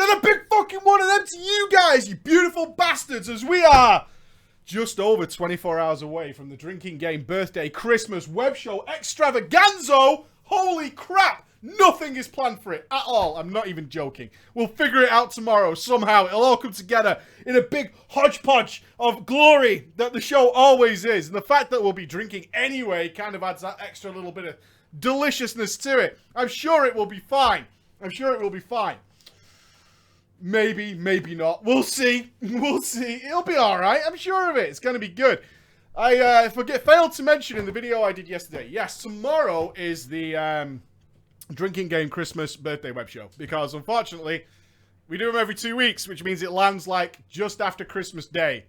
another big fucking one of them to you guys, you beautiful bastards, as we are just over 24 hours away from the Drinking Game Birthday Christmas web show extravaganza. Holy crap! Nothing is planned for it at all. I'm not even joking. We'll figure it out tomorrow somehow. It'll all come together in a big hodgepodge of glory that the show always is. And the fact that we'll be drinking anyway kind of adds that extra little bit of deliciousness to it. I'm sure it will be fine. I'm sure it will be fine. Maybe, maybe not. We'll see. We'll see. It'll be alright. I'm sure of it. It's going to be good. I failed to mention in the video I did yesterday. Yes, tomorrow is the Drinking Game Christmas birthday web show. Because, unfortunately, we do them every 2 weeks, which means it lands, like, just after Christmas Day.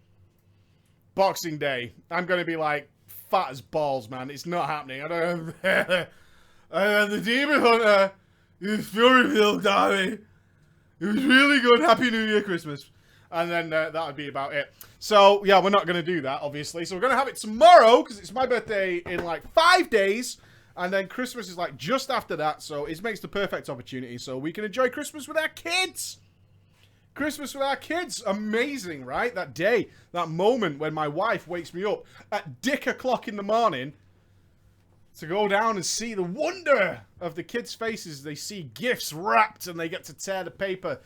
Boxing Day. I'm going to be, like, fat as balls, man. It's not happening. I don't have... the Demon Hunter is Fury-filled, darling. It was really good. Happy New Year, Christmas. And then that would be about it. So, yeah, we're not going to do that, obviously. So we're going to have it tomorrow, because it's my birthday in, like, 5 days. And then Christmas is, like, just after that. So it makes the perfect opportunity so we can enjoy Christmas with our kids. Christmas with our kids. Amazing, right? That day, that moment when my wife wakes me up at dick o'clock in the morning to go down and see the wonder of the kids' faces. They see gifts wrapped and they get to tear the paper.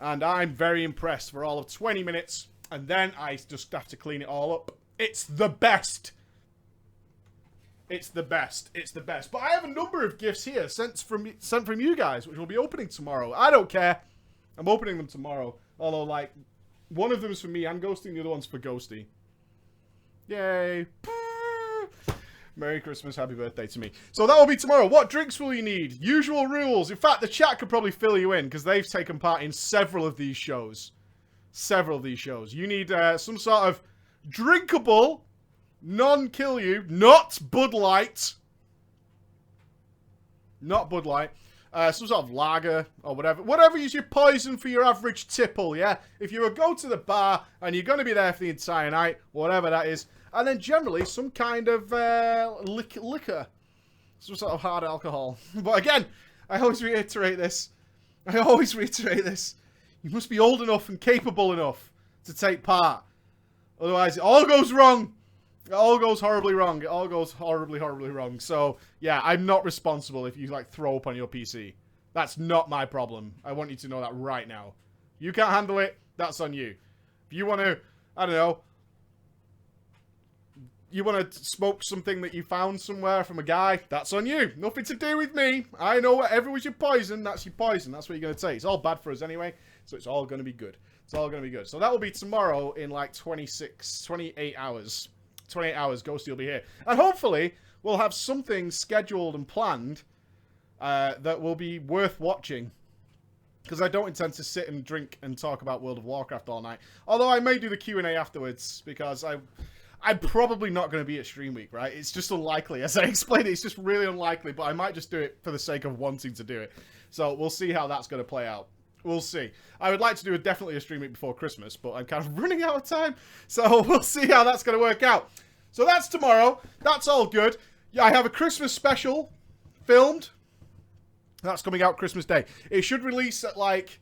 And I'm very impressed for all of 20 minutes. And then I just have to clean it all up. It's the best. It's the best. It's the best. But I have a number of gifts here sent from you guys, which we'll be opening tomorrow. I don't care. I'm opening them tomorrow. Although, like, one of them is for me and Ghosty, and the other one's for Ghosty. Yay. Merry Christmas, happy birthday to me. So that will be tomorrow. What drinks will you need? Usual rules. In fact, the chat could probably fill you in, because they've taken part in several of these shows. Several of these shows. You need some sort of drinkable, non-kill you, not Bud Light. Not Bud Light. Some sort of lager or whatever. Whatever is your poison for your average tipple, yeah? If you go to the bar and you're going to be there for the entire night, whatever that is. And then generally some kind of liquor. Some sort of hard alcohol. But again, I always reiterate this. You must be old enough and capable enough to take part. Otherwise, it all goes wrong. It all goes horribly wrong. It all goes horribly, horribly wrong. So, yeah, I'm not responsible if you, like, throw up on your PC. That's not my problem. I want you to know that right now. You can't handle it, that's on you. If you want to, I don't know, you want to smoke something that you found somewhere from a guy, that's on you. Nothing to do with me. I know whatever was your poison, that's your poison. That's what you're going to take. It's all bad for us anyway, so it's all going to be good. It's all going to be good. So that will be tomorrow in, like, 28 hours. 28 hours, Ghosty will be here. And hopefully, we'll have something scheduled and planned that will be worth watching. Because I don't intend to sit and drink and talk about World of Warcraft all night. Although I may do the Q&A afterwards, because I'm probably not going to be at Stream Week, right? It's just unlikely. As I explained it, it's just really unlikely, but I might just do it for the sake of wanting to do it. So we'll see how that's going to play out. We'll see. I would like to do definitely a Stream Week before Christmas, but I'm kind of running out of time. So we'll see how that's going to work out. So that's tomorrow. That's all good. Yeah, I have a Christmas special filmed. That's coming out Christmas Day. It should release at, like,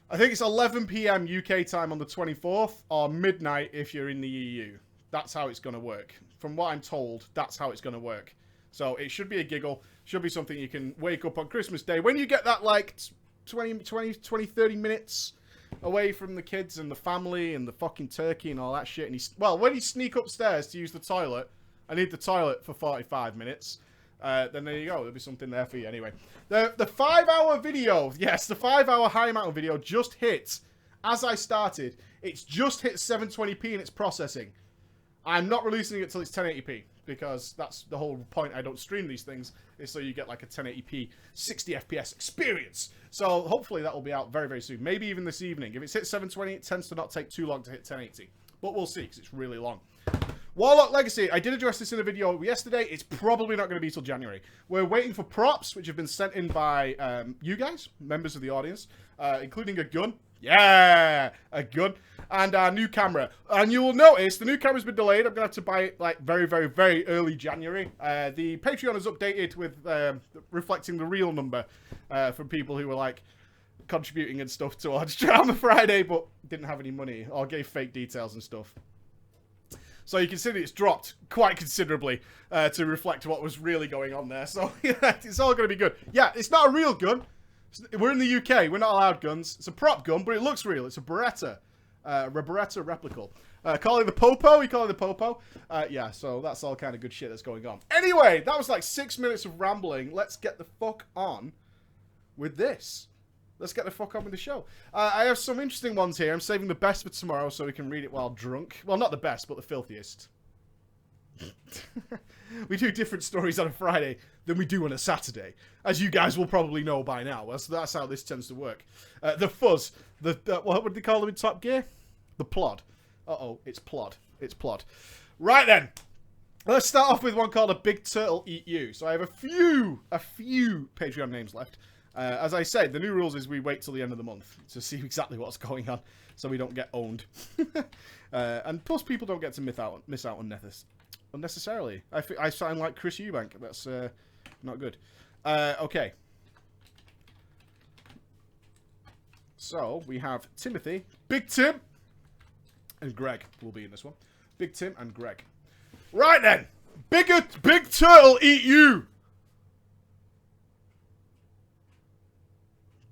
I think it's 11 PM UK time on the 24th, or midnight if you're in the EU. That's how it's going to work. From what I'm told, that's how it's going to work. So it should be a giggle. Should be something you can wake up on Christmas Day. When you get that, like, 30 minutes away from the kids and the family and the fucking turkey and all that shit. And when you sneak upstairs to use the toilet, I need the toilet for 45 minutes. Then there you go. There'll be something there for you anyway. The 5-hour video, yes, the 5-hour high mountain video just hit as I started. It's just hit 720p in its processing. I'm not releasing it till it's 1080p because that's the whole point. I don't stream these things is so you get like a 1080p 60 FPS experience. So hopefully that will be out very, very soon. Maybe even this evening. If it's hit 720, it tends to not take too long to hit 1080. But we'll see because it's really long. Warlock Legacy. I did address this in a video yesterday. It's probably not going to be till January. We're waiting for props, which have been sent in by you guys, members of the audience, including a gun. Yeah, a gun. And our new camera. And you will notice the new camera's been delayed. I'm going to have to buy it like very, very, very early January. The Patreon is updated with reflecting the real number from people who were like, contributing and stuff towards Drama Friday, but didn't have any money or gave fake details and stuff. So you can see that it's dropped quite considerably to reflect what was really going on there. So yeah, it's all going to be good. Yeah, it's not a real gun. We're in the UK. We're not allowed guns. It's a prop gun, but it looks real. It's a Beretta. Beretta replical. Calling the Popo. You calling the Popo? Yeah, so that's all kind of good shit that's going on. Anyway, that was like 6 minutes of rambling. Let's get the fuck on with this. Let's get the fuck on with the show. I have some interesting ones here. I'm saving the best for tomorrow so we can read it while drunk. Well, not the best, but the filthiest. We do different stories on a Friday than we do on a Saturday, as you guys will probably know by now. That's how this tends to work. The fuzz. What would they call them in Top Gear? The plod. Uh-oh, it's plod. It's plod. Right then. Let's start off with one called A Big Turtle Eat You. So I have a few Patreon names left. As I said, the new rules is we wait till the end of the month to see exactly what's going on, so we don't get owned. And plus, people don't get to miss out on unnecessarily. I sound like Chris Eubank. That's not good. Okay. So we have Timothy, Big Tim, and Greg will be in this one. Big Tim and Greg. Right then, Big Turtle Eat You.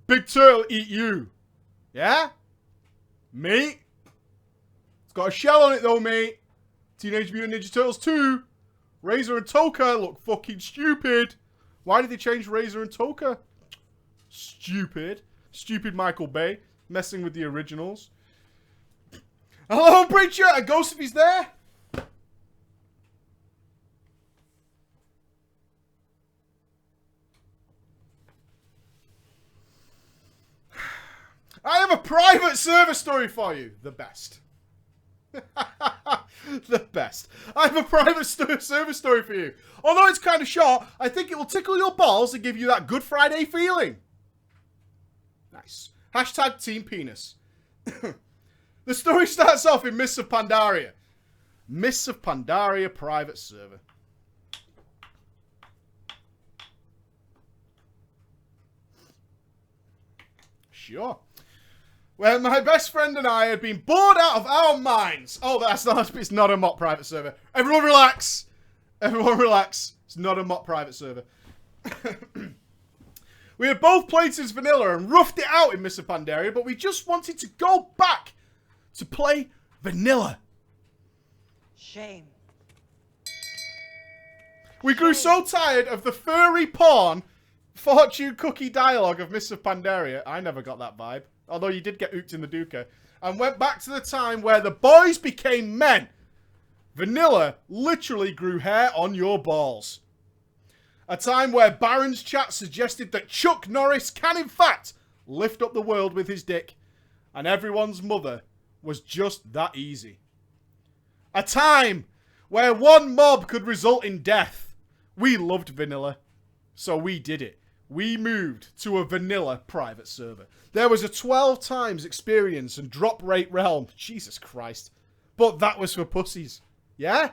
Big Turtle Eat You. Yeah? Mate? It's got a shell on it though, mate. Teenage Mutant Ninja Turtles 2. Razor and Toka look fucking stupid. Why did they change Razor and Toka? Stupid. Stupid Michael Bay. Messing with the originals. Hello, Preacher! A ghost if he's there? I have a private server story for you. The best. The best. I have a private server story for you. Although it's kind of short, I think it will tickle your balls and give you that Good Friday feeling. Nice. Hashtag Team Penis. The story starts off in Mists of Pandaria. Mists of Pandaria private server. Sure. Where my best friend and I had been bored out of our minds. Oh, it's not a mock private server. Everyone relax. Everyone relax. It's not a mock private server. We had both played since vanilla and roughed it out in Mists of Pandaria, but we just wanted to go back to play vanilla. Shame. We grew so tired of the furry porn, fortune cookie dialogue of Mists of Pandaria. I never got that vibe. Although you did get ooked in the Duca. And went back to the time where the boys became men. Vanilla literally grew hair on your balls. A time where Baron's chat suggested that Chuck Norris can in fact lift up the world with his dick. And everyone's mother was just that easy. A time where one mob could result in death. We loved vanilla. So we did it. We moved to a vanilla private server. There was a 12 times experience and drop rate realm. Jesus Christ. But that was for pussies. Yeah?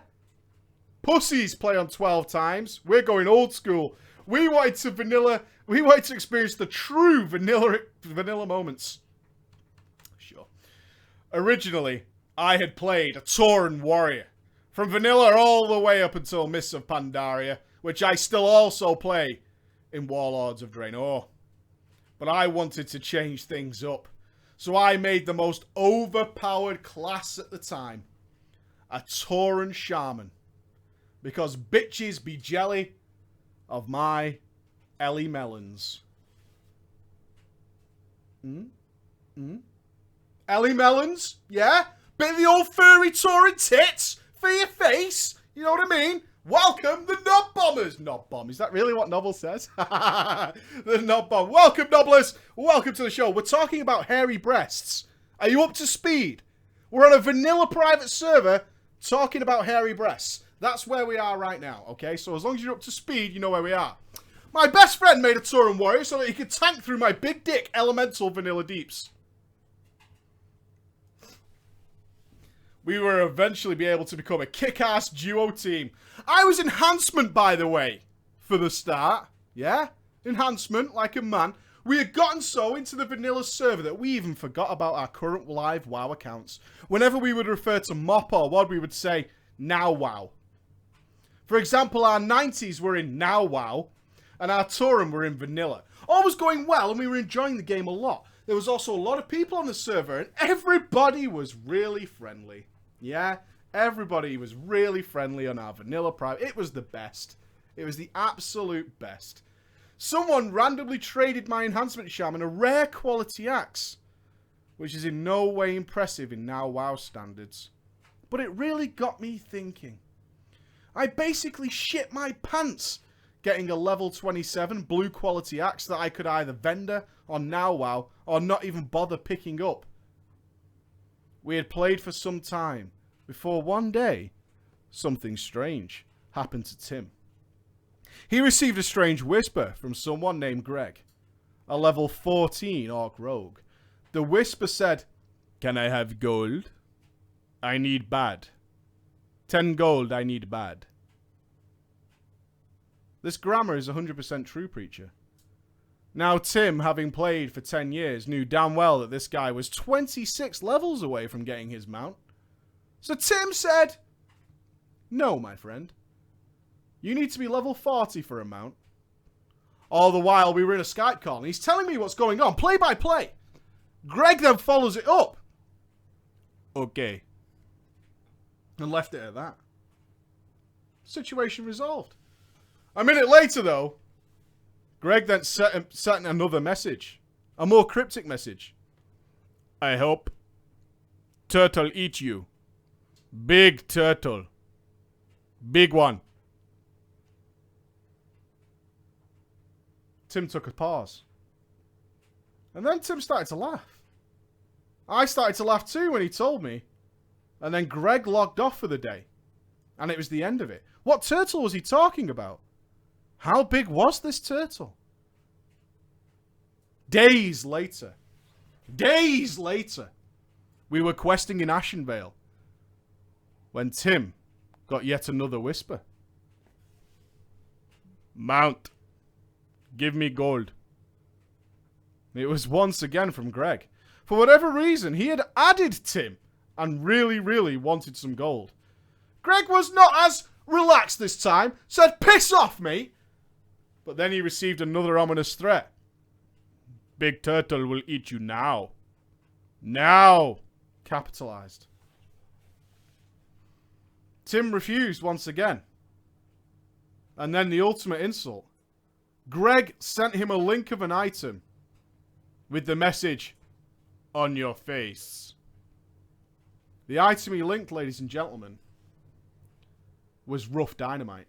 Pussies play on 12 times. We're going old school. We wanted to experience the true vanilla moments. Sure. Originally, I had played a Tauren warrior. From vanilla all the way up until Mists of Pandaria, which I still also play in Warlords of Draenor. But I wanted to change things up. So I made the most overpowered class at the time. A Tauren Shaman. Because bitches be jelly of my Ellie Melons. Ellie Melons? Yeah? Bit of the old furry Tauren tits for your face? You know what I mean? Welcome, the Knob Bombers! Knob Bomb, is that really what Novel says? The Knob Bomb. Welcome, Nobblers! Welcome to the show. We're talking about hairy breasts. Are you up to speed? We're on a vanilla private server talking about hairy breasts. That's where we are right now, okay? So as long as you're up to speed, you know where we are. My best friend made a Tauren warrior so that he could tank through my big dick elemental vanilla deeps. We will eventually be able to become a kick-ass duo team. I was enhancement, by the way, for the start. Yeah? Enhancement, like a man. We had gotten so into the vanilla server that we even forgot about our current live WoW accounts. Whenever we would refer to MOP or WOD, we would say, now WoW. For example, our 90s were in now WoW, and our Tauren were in vanilla. All was going well, and we were enjoying the game a lot. There was also a lot of people on the server, and everybody was really friendly. Yeah, everybody was really friendly on our vanilla private. It was the best. It was the absolute best. Someone randomly traded my enhancement shaman a rare quality axe, which is in no way impressive in now WoW standards. But it really got me thinking. I basically shit my pants getting a level 27 blue quality axe that I could either vendor on now WoW or not even bother picking up. We had played for some time before one day something strange happened to Tim. He received a strange whisper from someone named Greg, a level 14 orc rogue. The whisper said, "Can I have gold? I need bad. 10 gold I need bad." This grammar is 100% true, preacher. Now Tim, having played for 10 years, knew damn well that this guy was 26 levels away from getting his mount. So Tim said, "No, my friend. You need to be level 40 for a mount." All the while we were in a Skype call and he's telling me what's going on, play by play. Greg then follows it up. "Okay." And left it at that. Situation resolved. A minute later though, Greg then sent another message. A more cryptic message. "I hope turtle eat you. Big turtle. Big one." Tim took a pause. And then Tim started to laugh. I started to laugh too when he told me. And then Greg logged off for the day. And it was the end of it. What turtle was he talking about? How big was this turtle? Days later, we were questing in Ashenvale when Tim got yet another whisper. "Mount. Give me gold." It was once again from Greg. For whatever reason, he had added Tim and really wanted some gold. Greg was not as relaxed this time, said, "Piss off, mate." But then he received another ominous threat. "Big turtle will eat you now." Now. Capitalized. Tim refused once again. And then the ultimate insult. Greg sent him a link of an item with the message, "On your face." The item he linked, ladies and gentlemen, was rough dynamite.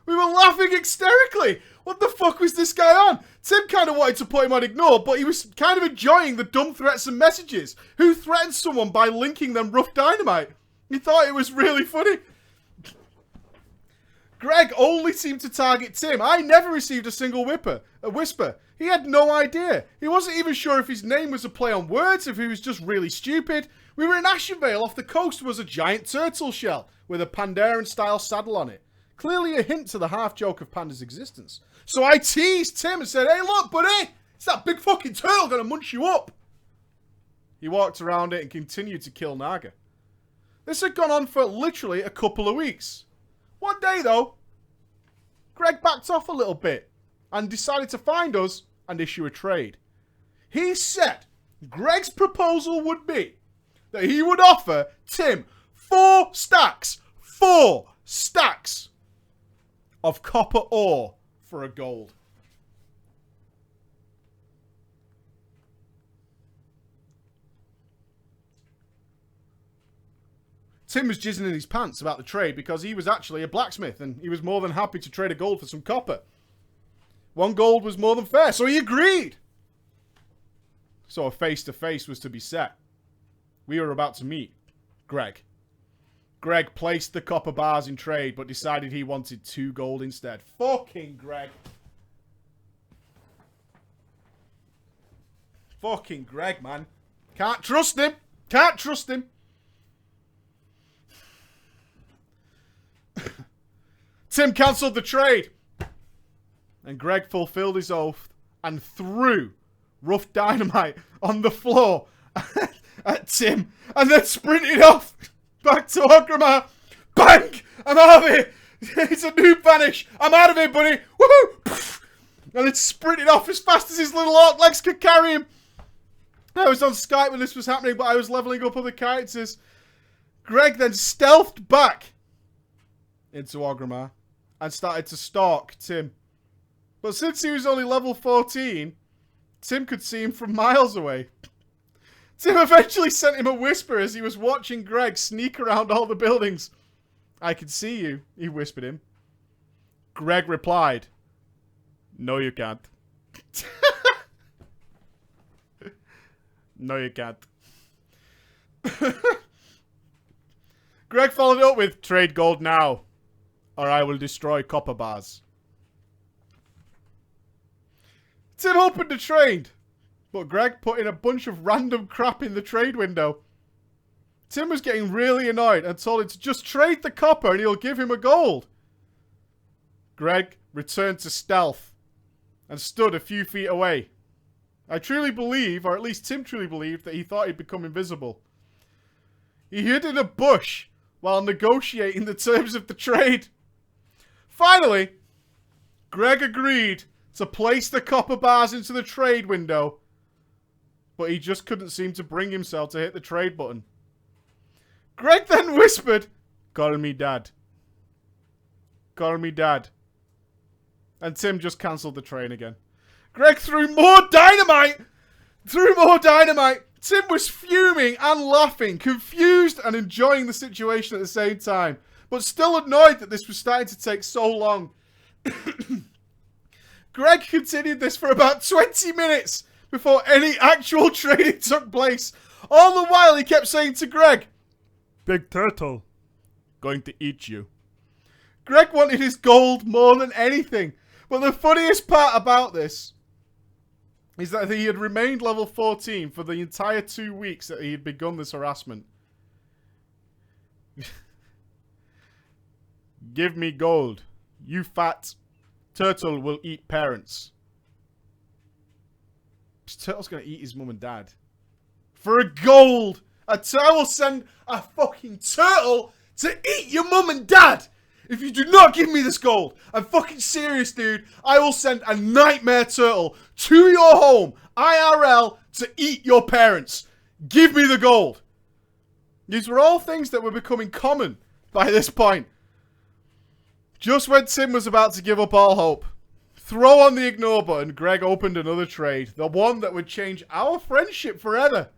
We were laughing hysterically. What the fuck was this guy on? Tim kind of wanted to put him on ignore, but he was kind of enjoying the dumb threats and messages. Who threatens someone by linking them rough dynamite? He thought it was really funny. Greg only seemed to target Tim. I never received a single whisper. He had no idea. He wasn't even sure if his name was a play on words, if he was just really stupid. We were in Ashenvale. Off the coast was a giant turtle shell with a Pandaren-style saddle on it. Clearly a hint to the half-joke of Panda's existence. So I teased Tim and said, "Hey, look, buddy! It's that big fucking turtle gonna munch you up!" He walked around it and continued to kill Naga. This had gone on for literally a couple of weeks. One day, though, Greg backed off a little bit and decided to find us and issue a trade. He said Greg's proposal would be that he would offer Tim 4 stacks of copper ore for a gold. Tim was jizzing in his pants about the trade because he was actually a blacksmith and he was more than happy to trade a gold for some copper. 1 gold was more than fair, so he agreed. So a face-to-face was to be set. We were about to meet Greg. Greg placed the copper bars in trade, but decided he wanted 2 gold instead. Fucking Greg. Fucking Greg, man. Can't trust him. Can't trust him. Tim cancelled the trade. And Greg fulfilled his oath and threw rough dynamite on the floor at Tim and then sprinted off back to Ogrimmar. Bang! I'm out of here! It's a noob vanish! I'm out of here, buddy! Woohoo! And then sprinted off as fast as his little orc legs could carry him. I was on Skype when this was happening, but I was leveling up other characters. Greg then stealthed back into Ogrimmar and started to stalk Tim. But since he was only level 14, Tim could see him from miles away. Tim eventually sent him a whisper as he was watching Greg sneak around all the buildings. I can see you, he whispered him. Greg replied, no you can't. No you can't. Greg followed it up with, trade gold now, or I will destroy copper bars. Tim opened the trade, but Greg put in a bunch of random crap in the trade window. Tim was getting really annoyed and told him to just trade the copper and he'll give him a gold. Greg returned to stealth and stood a few feet away. I truly believe, or at least Tim truly believed, that he thought he'd become invisible. He hid in a bush while negotiating the terms of the trade. Finally, Greg agreed to place the copper bars into the trade window, but he just couldn't seem to bring himself to hit the trade button. Greg then whispered, call me dad. Call me dad. And Tim just cancelled the train again. Greg threw more dynamite! Tim was fuming and laughing, confused and enjoying the situation at the same time, but still annoyed that this was starting to take so long. Greg continued this for about 20 minutes before any actual trading took place. All the while he kept saying to Greg, big turtle, going to eat you. Greg wanted his gold more than anything, but the funniest part about this is that he had remained level 14 for the entire 2 weeks that he had begun this harassment. Give me gold, you fat turtle will eat parents. This turtle's gonna eat his mum and dad. For a gold! I will send a fucking turtle to eat your mum and dad if you do not give me this gold. I'm fucking serious, dude. I will send a nightmare turtle to your home, IRL, to eat your parents. Give me the gold. These were all things that were becoming common by this point. Just when Tim was about to give up all hope, throw on the ignore button, Greg opened another trade. The one that would change our friendship forever.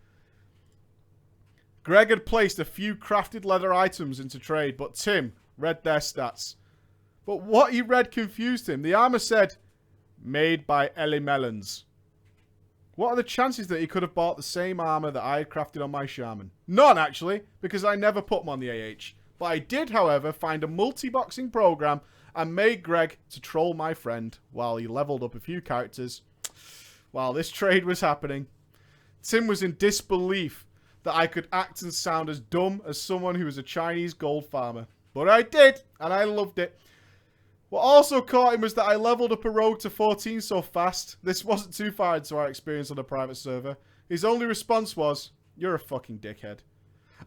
Greg had placed a few crafted leather items into trade, but Tim read their stats. But what he read confused him. The armor said, made by Ellie Mellons. What are the chances that he could have bought the same armor that I had crafted on my shaman? None, actually, because I never put them on the AH. But I did, however, find a multi-boxing program and made Greg to troll my friend while he leveled up a few characters. While this trade was happening, Tim was in disbelief that I could act and sound as dumb as someone who was a Chinese gold farmer. But I did, and I loved it. What also caught him was that I leveled up a rogue to 14 so fast. This wasn't too far into our experience on a private server. His only response was, you're a fucking dickhead.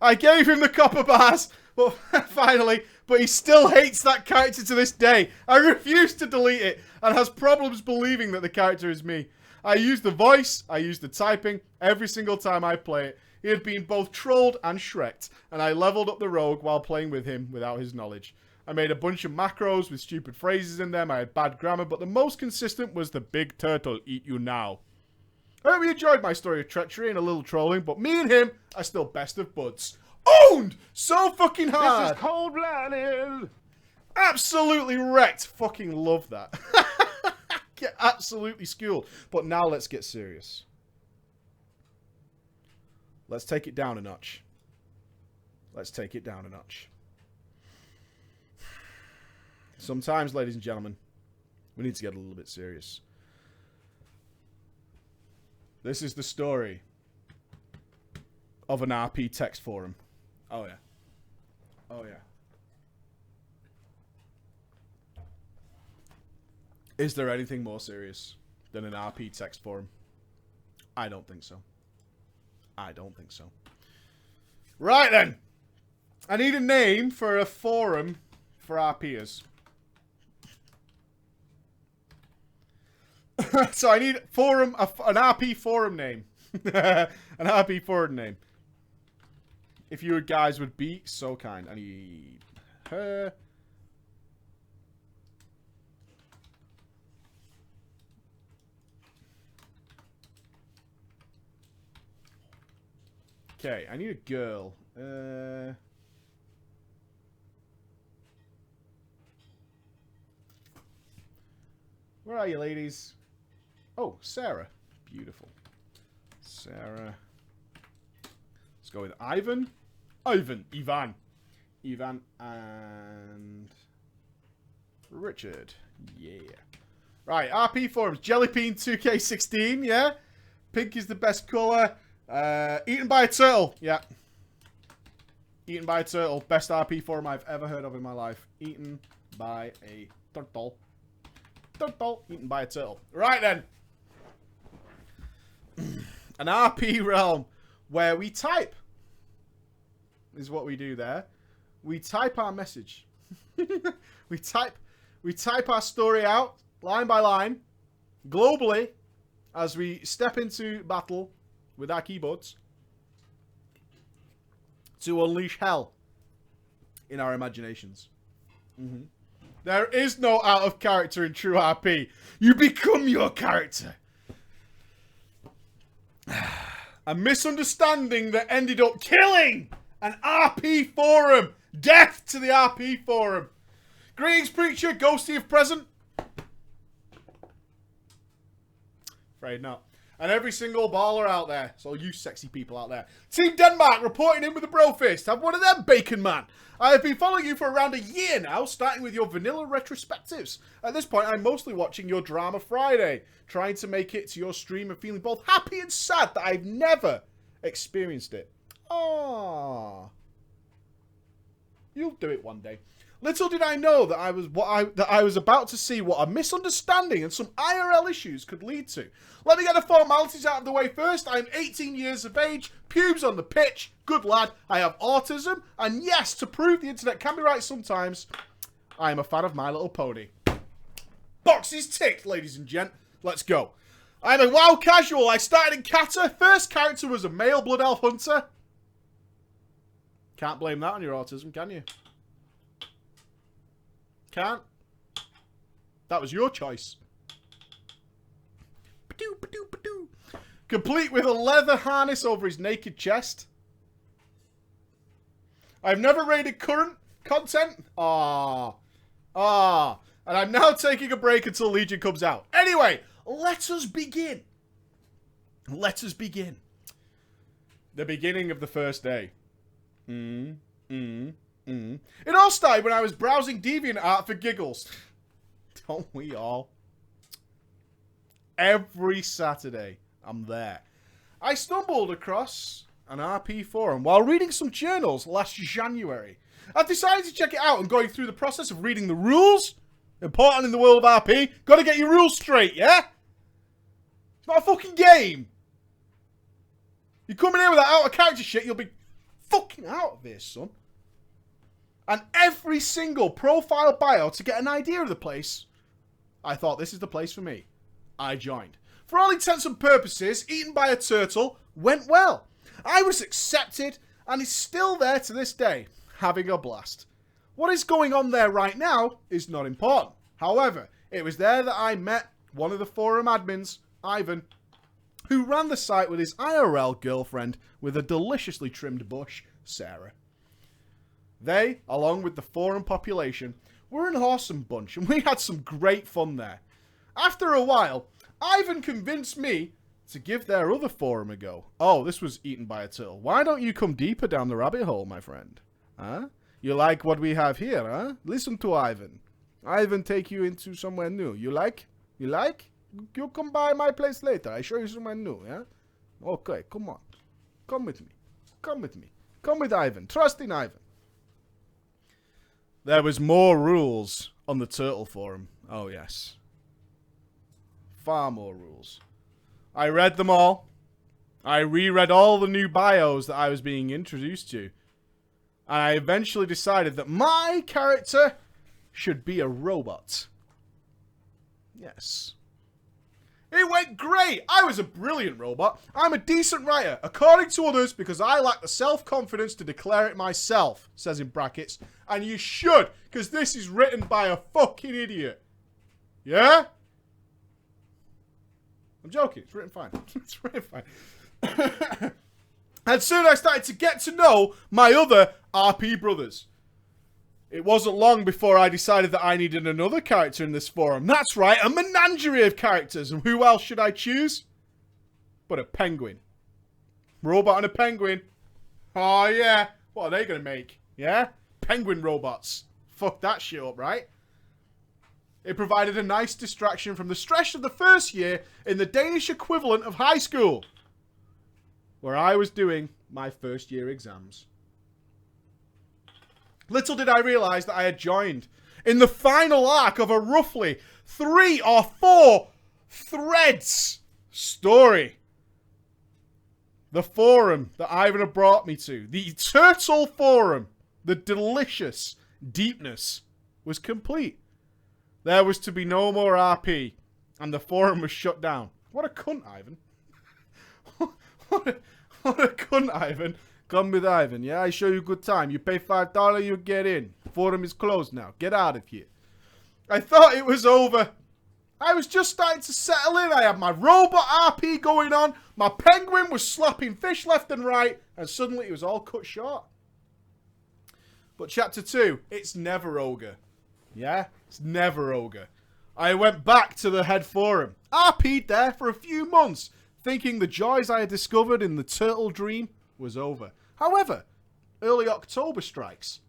I gave him the copper bars, but finally, but he still hates that character to this day. I refuse to delete it, and has problems believing that the character is me. I use the voice, I use the typing, every single time I play it. He had been both trolled and shreked, and I leveled up the rogue while playing with him without his knowledge. I made a bunch of macros with stupid phrases in them, I had bad grammar, but the most consistent was the big turtle eat you now. I hope you enjoyed my story of treachery and a little trolling, but me and him are still best of buds. Owned! So fucking hard! This is cold-blooded! Absolutely wrecked. Fucking love that. Get absolutely schooled. But now let's get serious. Let's take it down a notch. Let's take it down a notch. Sometimes, ladies and gentlemen, we need to get a little bit serious. This is the story of an RP text forum. Oh, yeah. Oh, yeah. Is there anything more serious than an RP text forum? I don't think so. I don't think so. Right then. I need a name for a forum for RPers. So I need forum, an RP forum name. An RP forum name. If you guys would be so kind. I need her. Okay, I need a girl. Where are you, ladies? Oh, Sarah. Beautiful. Sarah. Let's go with Ivan. Ivan and Richard. Yeah. Right, RP forums. Jellybean 2K16, yeah? Pink is the best colour. Eaten by a turtle. Yeah. Eaten by a turtle. Best RP forum I've ever heard of in my life. Eaten by a turtle. Turtle. Eaten by a turtle. Right then. An RP realm where we type. Is what we do there. We type our message. we type our story out line by line globally as we step into battle with our keyboards to unleash hell in our imaginations. There is no out of character in true RP. You become your character. A misunderstanding that ended up killing an RP forum. Death to the RP forum. Greetings, preacher. Ghosty if present. Afraid not. And every single baller out there. So you sexy people out there. Team Denmark reporting in with a bro fist. Have one of them, bacon man. I have been following you for around a year now, starting with your vanilla retrospectives. At this point, I'm mostly watching your Drama Friday, trying to make it to your stream and feeling both happy and sad that I've never experienced it. Aww. You'll do it one day. Little did I know that I was about to see what a misunderstanding and some IRL issues could lead to. Let me get the formalities out of the way first. I'm 18 years of age, pubes on the pitch, good lad. I have autism, and yes, to prove the internet can be right sometimes, I am a fan of My Little Pony. Boxes ticked, ladies and gent. Let's go. I'm a WoW casual. I started in Kata. First character was a male blood elf hunter. Can't blame that on your autism, can you? Can't. That was your choice. Complete with a leather harness over his naked chest. I've never raided current content. And I'm now taking a break until Legion comes out. Anyway, let us begin. Let us begin. The beginning of the first day. It all started when I was browsing DeviantArt for giggles. Don't we all? Every Saturday, I'm there. I stumbled across an RP forum while reading some journals last January. I decided to check it out and going through the process of reading the rules. Important in the world of RP. Gotta get your rules straight, yeah? It's not a fucking game. You come in here with that out of character shit, you'll be fucking out of here, son. And every single profile bio to get an idea of the place, I thought this is the place for me. I joined. For all intents and purposes, Eaten by a Turtle went well. I was accepted and is still there to this day, having a blast. What is going on there right now is not important. However, it was there that I met one of the forum admins, Ivan, who ran the site with his IRL girlfriend with a deliciously trimmed bush, Sarah. They, along with the forum population, were an awesome bunch, and we had some great fun there. After a while, Ivan convinced me to give their other forum a go. Oh, this was Eaten by a Turtle. Why don't you come deeper down the rabbit hole, my friend? Huh? You like what we have here, huh? Listen to Ivan. Ivan take you into somewhere new. You like? You like? You come by my place later. I show you somewhere new, yeah? Okay, come on. Come with me. Come with me. Come with Ivan. Trust in Ivan. There was more rules on the Turtle forum. Oh, yes. far more rules. I read them all. I reread all the new bios that I was being introduced to. And I eventually decided that my character should be a robot. Yes. It went great. I was a brilliant robot. I'm a decent writer, according to others, because I lack the self-confidence to declare it myself, says in brackets. And you should, because this is written by a fucking idiot. Yeah? I'm joking. It's written fine. It's written fine. And soon I started to get to know my other RP brothers. It wasn't long before I decided that I needed another character in this forum. That's right, a menagerie of characters. And who else should I choose? But a penguin. Robot and a penguin. Oh, yeah. What are they going to make? Yeah? Penguin robots. Fuck that shit up, right? It provided a nice distraction from the stress of the first year in the Danish equivalent of high school, where I was doing my first year exams. Little did I realise that I had joined in the final arc of a roughly 3 or 4 threads story. The forum that Ivan had brought me to, the Turtle Forum, the delicious deepness, was complete. There was to be no more RP, and the forum was shut down. What a cunt, Ivan. What a cunt, Ivan. Come with Ivan, yeah? I show you good time. You pay $5, you get in. Forum is closed now. Get out of here. I thought it was over. I was just starting to settle in. I had my robot RP going on. My penguin was slapping fish left and right. And suddenly it was all cut short. But chapter 2, it's never ogre. Yeah? It's never ogre. I went back to the head forum. RP'd there for a few months, thinking the joys I had discovered in the turtle dream was over. However, early October strikes.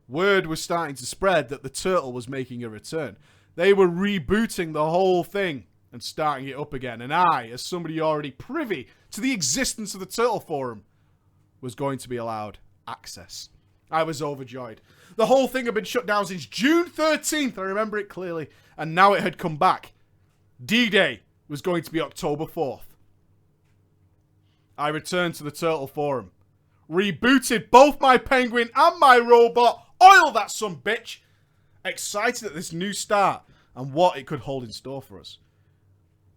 Word was starting to spread that the turtle was making a return. They were rebooting the whole thing and starting it up again. And I, as somebody already privy to the existence of the Turtle Forum, was going to be allowed access. I was overjoyed. The whole thing had been shut down since June 13th. I remember it clearly. And now it had come back. D-Day was going to be October 4th. I returned to the Turtle Forum. Rebooted both my penguin and my robot. Oil that son bitch. Excited at this new start and what it could hold in store for us.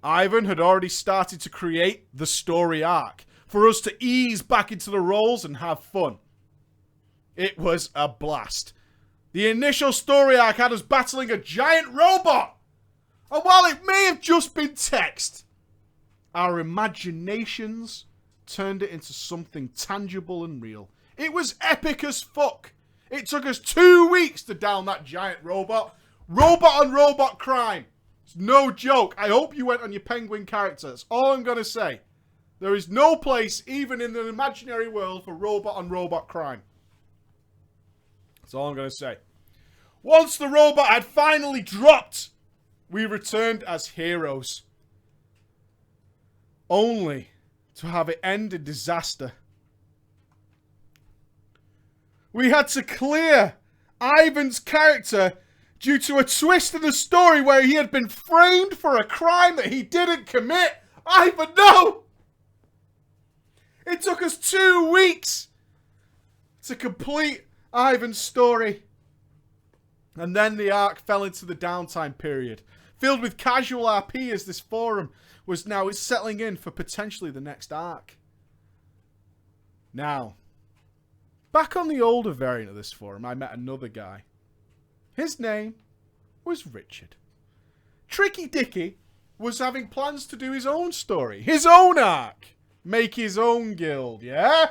Ivan had already started to create the story arc for us to ease back into the roles and have fun. It was a blast. The initial story arc had us battling a giant robot. And while it may have just been text, our imaginations turned it into something tangible and real. It was epic as fuck. It took us 2 weeks to down that giant robot. Robot on robot crime. It's no joke. I hope you went on your penguin character. That's all I'm going to say. There is no place, even in the imaginary world, for robot on robot crime. That's all I'm going to say. Once the robot had finally dropped, we returned as heroes. Only to have it end in disaster. We had to clear Ivan's character due to a twist in the story where he had been framed for a crime that he didn't commit. Ivan, no! It took us 2 weeks to complete Ivan's story. And then the arc fell into the downtime period, filled with casual RP as this forum was now settling in for potentially the next arc. Now, back on the older variant of this forum, I met another guy. His name was Richard. Tricky Dicky was having plans to do his own story, his own arc, make his own guild, yeah?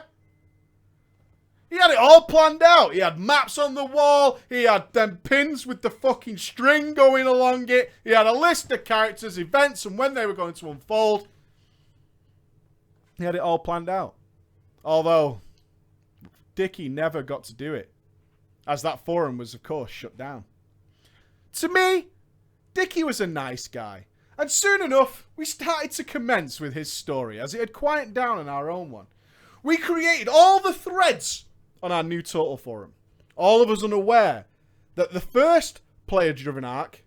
He had it all planned out. He had maps on the wall. He had them pins with the fucking string going along it. He had a list of characters, events, and when they were going to unfold. He had it all planned out. Although, Dicky never got to do it, as that forum was, of course, shut down. To me, Dicky was a nice guy. And soon enough, we started to commence with his story, as it had quieted down on our own one. We created all the threads on our new Total Forum. All of us unaware that the first player-driven arc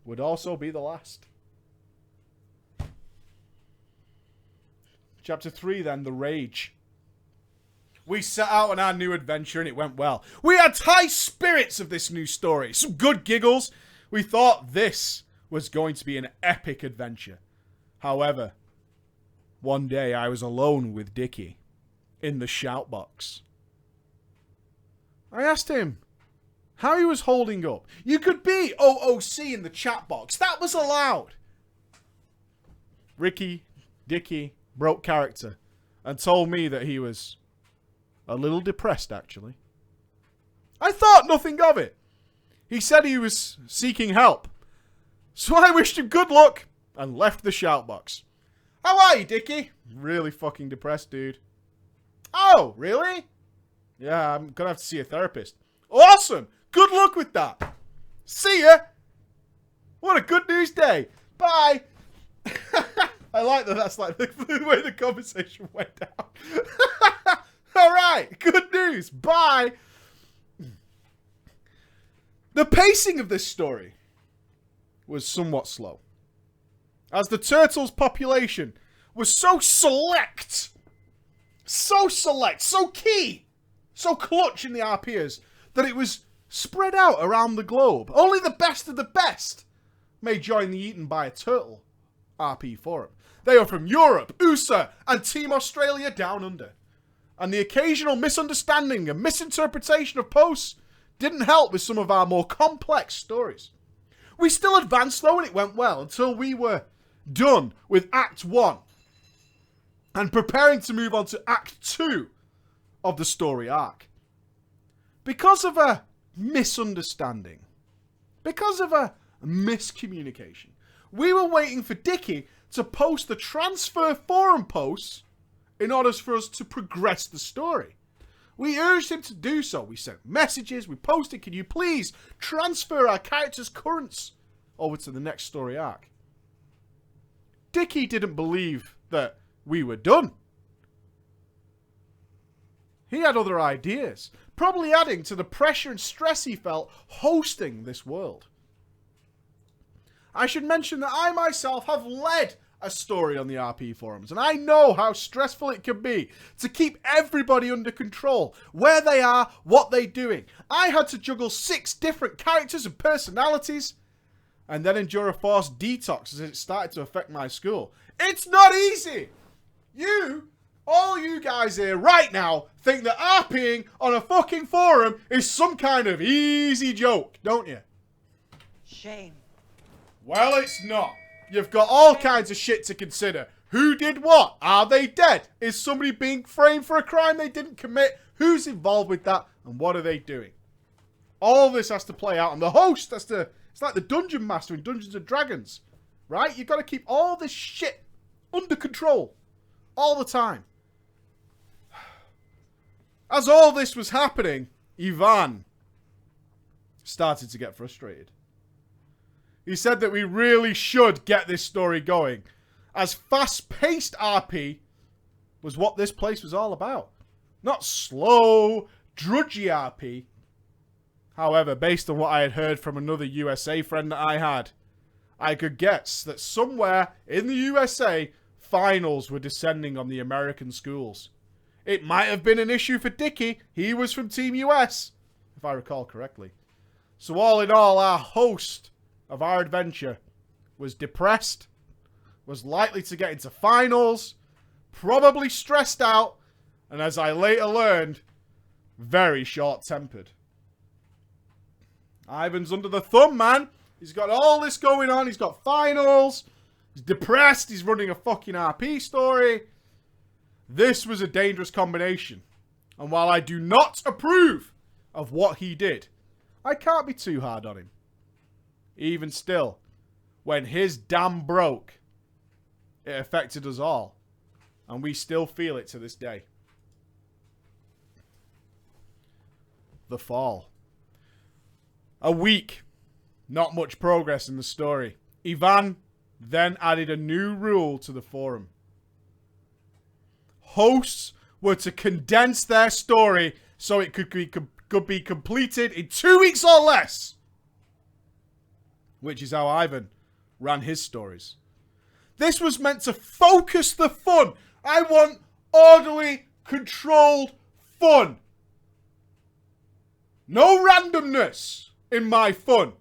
would also be the last. Chapter 3 then, The Rage. We set out on our new adventure and it went well. We had high spirits of this new story. Some good giggles. We thought this was going to be an epic adventure. However, one day I was alone with Dickie in the shout box. I asked him how he was holding up. You could be OOC in the chat box. That was allowed. Dickie broke character and told me that he was a little depressed, actually. I thought nothing of it. He said he was seeking help. So I wished him good luck and left the shout box. How are you, Dickie? Really fucking depressed, dude. Oh, really? Yeah, I'm gonna have to see a therapist. Awesome! Good luck with that. See ya! What a good news day. Bye! I like that that's like the way the conversation went down. Alright, good news. Bye! The pacing of this story was somewhat slow, as the turtles' population was so select, so key, so clutch in the RPers, that it was spread out around the globe. Only the best of the best may join the Eaten by a Turtle RP forum. They are from Europe, USA, and Team Australia down under. And the occasional misunderstanding and misinterpretation of posts didn't help with some of our more complex stories. We still advanced though, and it went well until we were done with Act 1 and preparing to move on to Act 2 of the story arc. Because of a misunderstanding, because of a miscommunication, we were waiting for Dickie to post the transfer forum posts in order for us to progress the story. We urged him to do so. We sent messages, we posted, can you please transfer our character's currents over to the next story arc? Dickie didn't believe that we were done. He had other ideas, probably adding to the pressure and stress he felt hosting this world. I should mention that I myself have led a story on the RP forums, and I know how stressful it can be to keep everybody under control, where they are, what they're doing. I had to juggle 6 different characters and personalities, and then endure a forced detox as it started to affect my school. It's not easy! All you guys here right now think that RPing on a fucking forum is some kind of easy joke, don't you? Shame. Well, it's not. You've got all kinds of shit to consider. Who did what? Are they dead? Is somebody being framed for a crime they didn't commit? Who's involved with that? And what are they doing? All this has to play out. And the host has to... It's like the Dungeon Master in Dungeons and Dragons. Right? You've got to keep all this shit under control. All the time. As all this was happening, Ivan started to get frustrated. He said that we really should get this story going, as fast-paced RP was what this place was all about. Not slow, drudgy RP. However, based on what I had heard from another USA friend that I had, I could guess that somewhere in the USA, finals were descending on the American schools. It might have been an issue for Dickie. He was from Team US, if I recall correctly. So all in all, our host of our adventure was depressed, was likely to get into finals, probably stressed out, and as I later learned, very short-tempered. Ivan's under the thumb, man. He's got all this going on. He's got finals. He's depressed. He's running a fucking RP story. This was a dangerous combination. And while I do not approve of what he did, I can't be too hard on him. Even still, when his dam broke, it affected us all. And we still feel it to this day. The fall. A week. Not much progress in the story. Ivan then added a new rule to the forum. Hosts were to condense their story so it could be completed in 2 weeks or less. Which is how Ivan ran his stories. This was meant to focus the fun I want orderly, controlled fun. No randomness in my fun.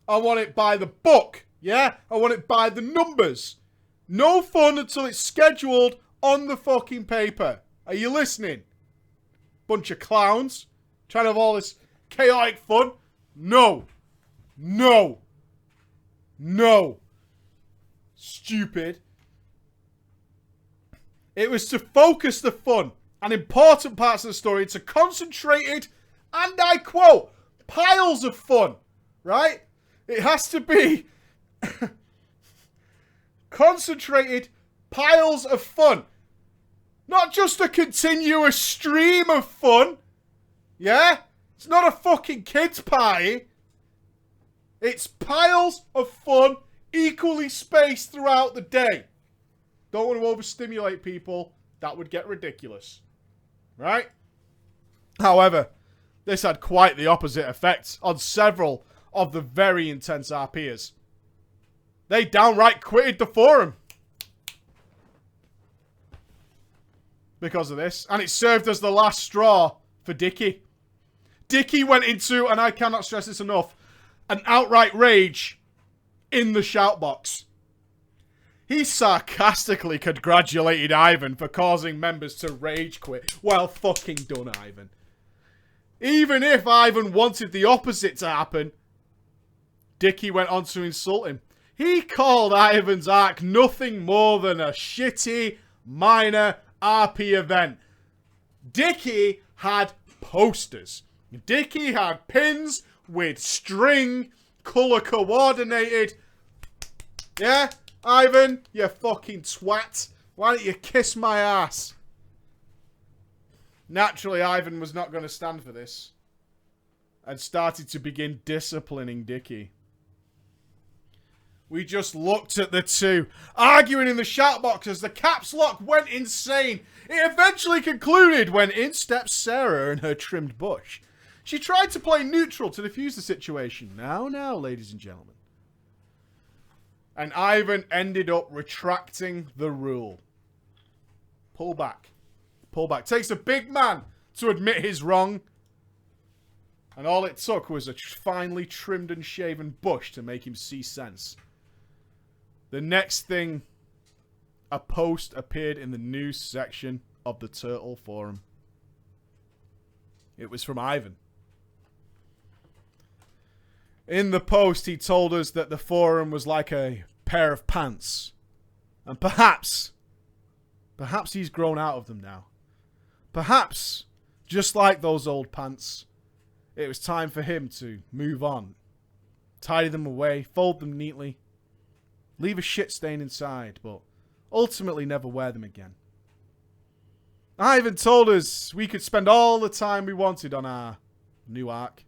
I want it by the book, yeah? I want it by the numbers. No fun until it's scheduled on the fucking paper. Are you listening? Bunch of clowns trying to have all this chaotic fun. No. No. No. Stupid. It was to focus the fun and important parts of the story into concentrated, and I quote, piles of fun, right? It has to be concentrated piles of fun. Not just a continuous stream of fun. Yeah? It's not a fucking kids' party. It's piles of fun equally spaced throughout the day. Don't want to overstimulate people. That would get ridiculous. Right? However, this had quite the opposite effect on several of the very intense RPers. They downright quitted the forum because of this, and it served as the last straw for Dickie. Dickie went into, and I cannot stress this enough, an outright rage in the shout box. He sarcastically congratulated Ivan for causing members to rage quit. Well fucking done, Ivan. Even if Ivan wanted the opposite to happen, Dickie went on to insult him. He called Ivan's arc nothing more than a shitty, minor RP event. Dickie had posters. Dickie had pins with string, colour coordinated. Yeah? Ivan, you fucking twat. Why don't you kiss my ass? Naturally, Ivan was not going to stand for this and started to begin disciplining Dickie. We just looked at the two, arguing in the shout box as the caps lock went insane. It eventually concluded when in stepped Sarah and her trimmed bush. She tried to play neutral to defuse the situation. Now, ladies and gentlemen. And Ivan ended up retracting the rule. Pull back. Pull back. Takes a big man to admit his wrong. And all it took was a finely trimmed and shaven bush to make him see sense. The next thing, a post appeared in the news section of the Turtle Forum. It was from Ivan. In the post, he told us that the forum was like a pair of pants. And perhaps he's grown out of them now. Perhaps, just like those old pants, it was time for him to move on. Tidy them away, fold them neatly, leave a shit stain inside, but ultimately never wear them again. Ivan told us we could spend all the time we wanted on our new arc.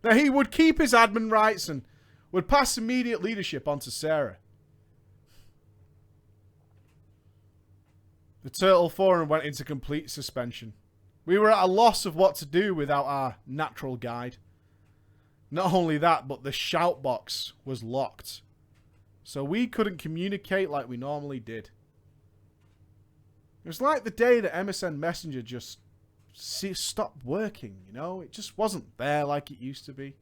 That he would keep his admin rights and would pass immediate leadership on to Sarah. The Turtle Forum went into complete suspension. We were at a loss of what to do without our natural guide. Not only that, but the shout box was locked. So we couldn't communicate like we normally did. It was like the day that MSN Messenger just stopped working, you know? It just wasn't there like it used to be.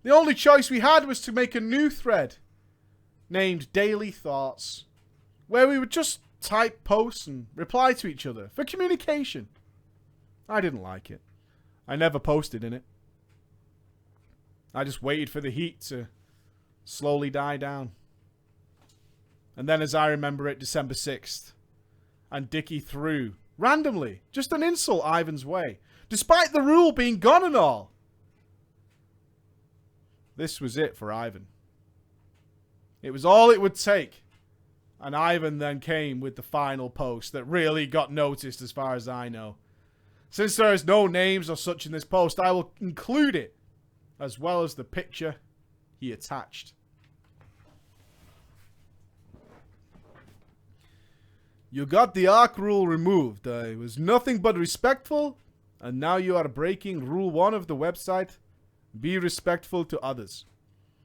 The only choice we had was to make a new thread named Daily Thoughts, where we would just type posts and reply to each other for communication. I didn't like it. I never posted in it. I just waited for the heat to slowly die down. And then, as I remember it, December 6th, and Dickie threw, randomly, just an insult Ivan's way, despite the rule being gone and all. This was it for Ivan. It was all it would take. And Ivan then came with the final post that really got noticed as far as I know. Since there is no names or such in this post, I will include it, as well as the picture he attached. You got the arc rule removed. It was nothing but respectful, and now you are breaking rule 1 of the website. Be respectful to others.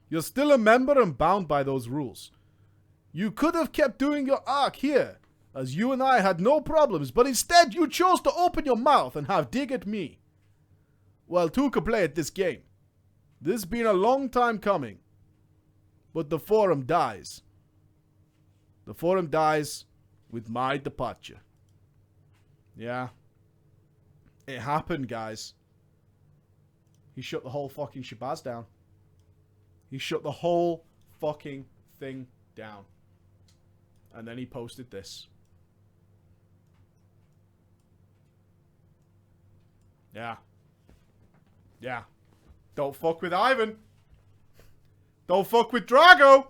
You're still a member and bound by those rules. You could have kept doing your arc here, as you and I had no problems, but instead you chose to open your mouth and have dig at me. Well, two could play at this game. This been a long time coming. But the forum dies. The forum dies with my departure. Yeah. It happened, guys. He shut the whole fucking shabazz down. He shut the whole fucking thing down. And then he posted this. Yeah. Yeah. Don't fuck with Ivan. Don't fuck with Drago.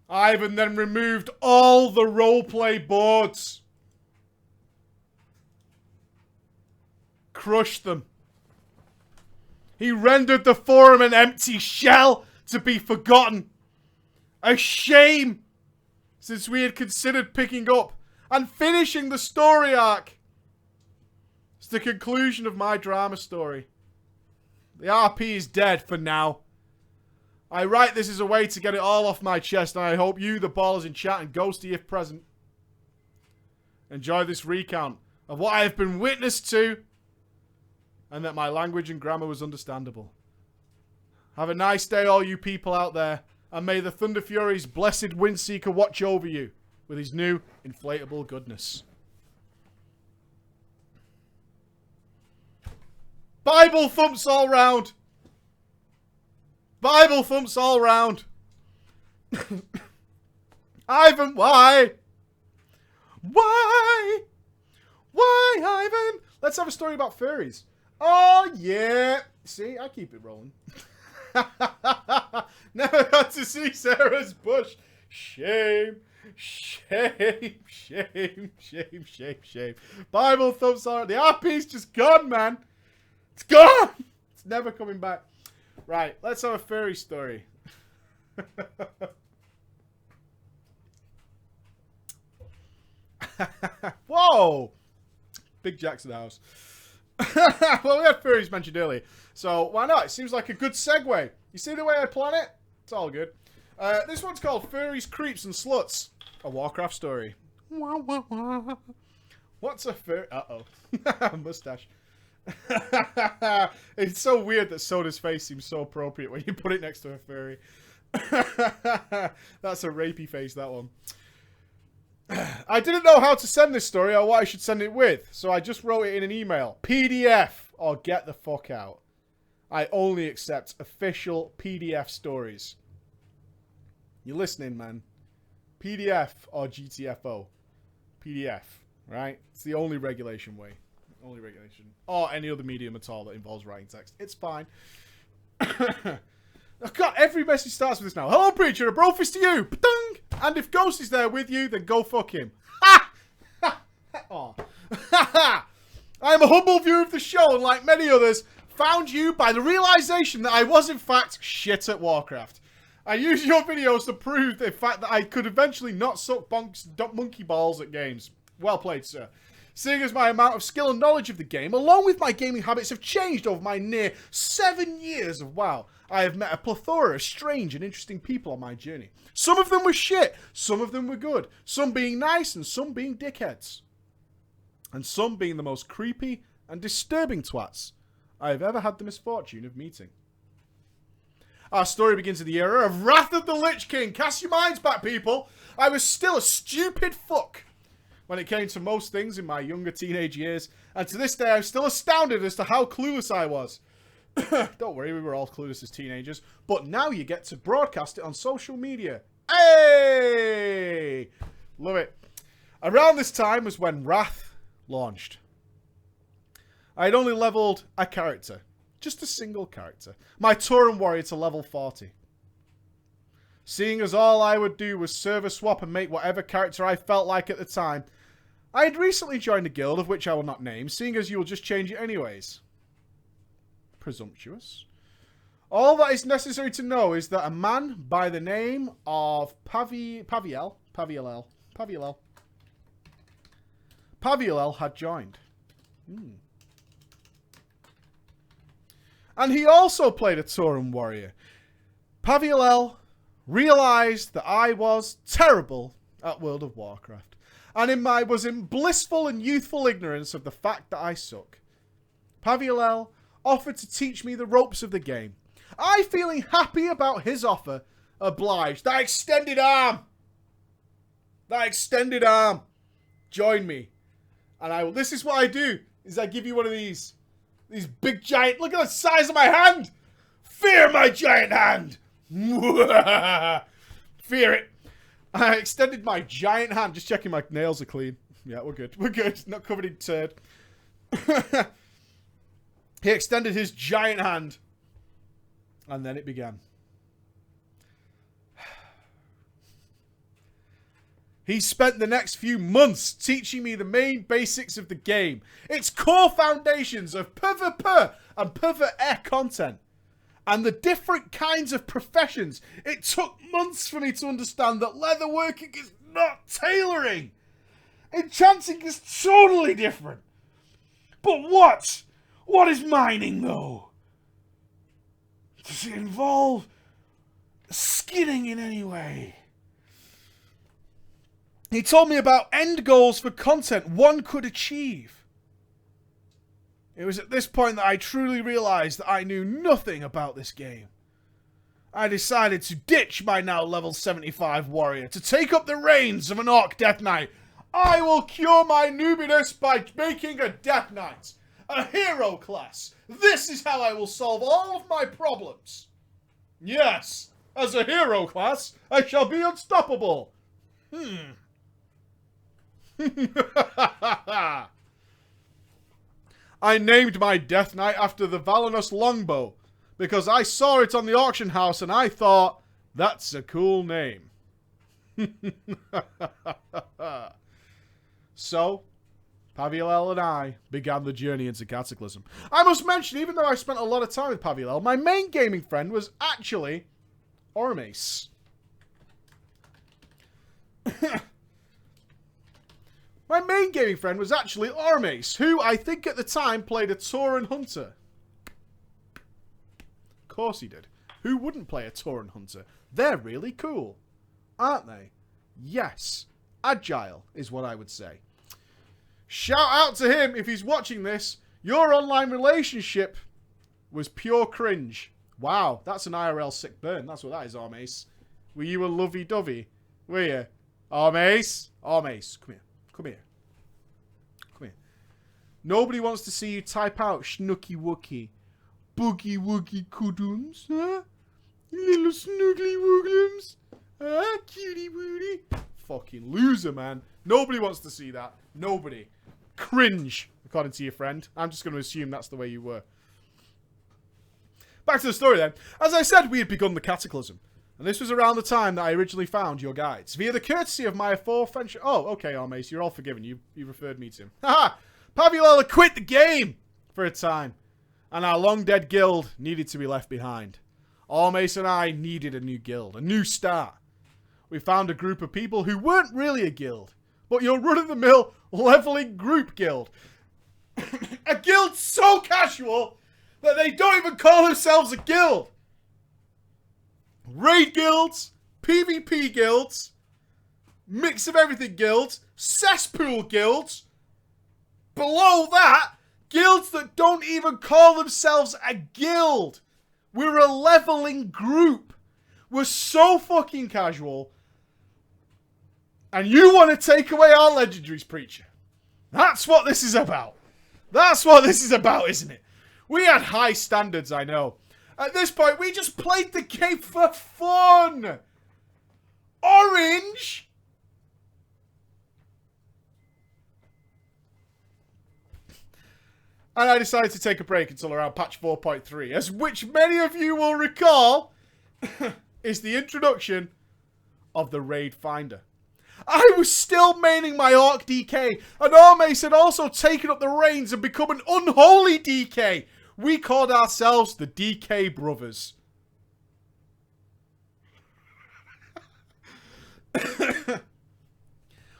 Ivan then removed all the roleplay boards. Crushed them. He rendered the forum an empty shell to be forgotten. A shame, since we had considered picking up and finishing the story arc. It's the conclusion of my drama story. The RP is dead for now. I write this as a way to get it all off my chest, and I hope you, the ballers in chat, and Ghosty if present, enjoy this recount of what I have been witness to, and that my language and grammar was understandable. Have a nice day, all you people out there, and may the Thunder Fury's blessed Windseeker watch over you with his new inflatable goodness. Bible thumps all round. Bible thumps all round. Ivan, why? Why? Why, Ivan? Let's have a story about furries. Oh, yeah. See, I keep it rolling. Never got to see Sarah's bush. Shame. Shame. Shame. Shame. Shame. Shame. Bible thumps all. The RP's just gone, man. It's gone. It's never coming back. Right, let's have a furry story. Whoa! Big Jackson house. Well, we had furries mentioned earlier, so why not? It seems like a good segue. You see the way I plan it? It's all good. This one's called Furries, Creeps, and Sluts. A Warcraft story. What's a fur... Uh-oh. Mustache. It's so weird that Soda's face seems so appropriate when you put it next to a furry. That's a rapey face, that one. I didn't know how to send this story or what I should send it with, so I just wrote it in an email. PDF or get the fuck out. I only accept official PDF stories. You're listening, man. PDF or GTFO. PDF, right? It's the only regulation way. Only regulation. Or any other medium at all that involves writing text. It's fine. Oh God, every message starts with this now. Hello, preacher. A bro fist to you. Ba-dung! And if Ghost is there with you, then go fuck him. Ha! Oh. I am a humble viewer of the show, and like many others, found you by the realization that I was in fact shit at Warcraft. I used your videos to prove the fact that I could eventually not suck monkey balls at games. Well played, sir. Seeing as my amount of skill and knowledge of the game, along with my gaming habits, have changed over my near 7 years of WoW, I have met a plethora of strange and interesting people on my journey. Some of them were shit, some of them were good, some being nice and some being dickheads. And some being the most creepy and disturbing twats I have ever had the misfortune of meeting. Our story begins in the era of Wrath of the Lich King. Cast your minds back, people. I was still a stupid fuck when it came to most things in my younger teenage years, and to this day I'm still astounded as to how clueless I was. Don't worry, we were all clueless as teenagers, but now you get to broadcast it on social media. Hey! Love it. Around this time was when Wrath launched. I had only leveled a character. Just a single character. My Tauren warrior to level 40. Seeing as all I would do was server swap and make whatever character I felt like at the time, I had recently joined a guild of which I will not name, seeing as you will just change it anyways. Presumptuous. All that is necessary to know is that a man by the name of Paviel had joined. And he also played a Tauren warrior. Paviel realized that I was terrible at World of Warcraft, and was in blissful and youthful ignorance of the fact that I suck. Paviolel offered to teach me the ropes of the game. I, feeling happy about his offer, obliged. That extended arm! Join me. And this is what I do, is I give you one of these big giant, look at the size of my hand! Fear my giant hand! Fear it. I extended my giant hand, just checking my nails are clean. Yeah, we're good. We're good. Not covered in turd. He extended his giant hand. And then it began. He spent the next few months teaching me the main basics of the game. Its core foundations of PvP and PvE content. And the different kinds of professions. It took months for me to understand that leatherworking is not tailoring. Enchanting is totally different. But what? What is mining, though? Does it involve skinning in any way? He told me about end goals for content one could achieve. It was at this point that I truly realized that I knew nothing about this game. I decided to ditch my now level 75 warrior to take up the reins of an Orc Death Knight. I will cure my noobiness by making a Death Knight. A hero class. This is how I will solve all of my problems. Yes, as a hero class, I shall be unstoppable. I named my Death Knight after the Valinus longbow, because I saw it on the auction house and I thought, that's a cool name. So, Paviolel and I began the journey into Cataclysm. I must mention, even though I spent a lot of time with Paviolel, my main gaming friend was actually Ormace. My main gaming friend was actually Ormace, who I think at the time played a Tauren Hunter. Of course he did. Who wouldn't play a Tauren Hunter? They're really cool, aren't they? Yes. Agile is what I would say. Shout out to him if he's watching this. Your online relationship was pure cringe. Wow, that's an IRL sick burn. That's what that is, Ormace. Were you a lovey-dovey? Were you? Ormace? Ormace, come here. Come here. Come here. Nobody wants to see you type out Schnooky Wookie. Boogie Woogie Kudums, huh? Little snuggly wooglums. Ah, cutie wooty. Fucking loser, man. Nobody wants to see that. Nobody. Cringe, according to your friend. I'm just going to assume that's the way you were. Back to the story then. As I said, we had begun the Cataclysm. And this was around the time that I originally found your guides. Via the courtesy of my aforementioned... Oh, okay, Ormace, you're all forgiven. You referred me to him. Haha! Paviolel quit the game for a time. And our long-dead guild needed to be left behind. Ormace and I needed a new guild. A new start. We found a group of people who weren't really a guild. But your run-of-the-mill leveling group guild. A guild so casual that they don't even call themselves a guild. Raid guilds, PvP guilds, mix of everything guilds, cesspool guilds. Below that, guilds that don't even call themselves a guild. We're a leveling group. We're so fucking casual. And you want to take away our legendaries, preacher. That's what this is about. That's what this is about, isn't it? We had high standards, I know. At this point, we just played the game for fun. Orange. And I decided to take a break until around patch 4.3, as which many of you will recall is the introduction of the Raid Finder. I was still maining my Orc DK, and Ormace had also taken up the reins and become an unholy DK. We called ourselves the DK Brothers.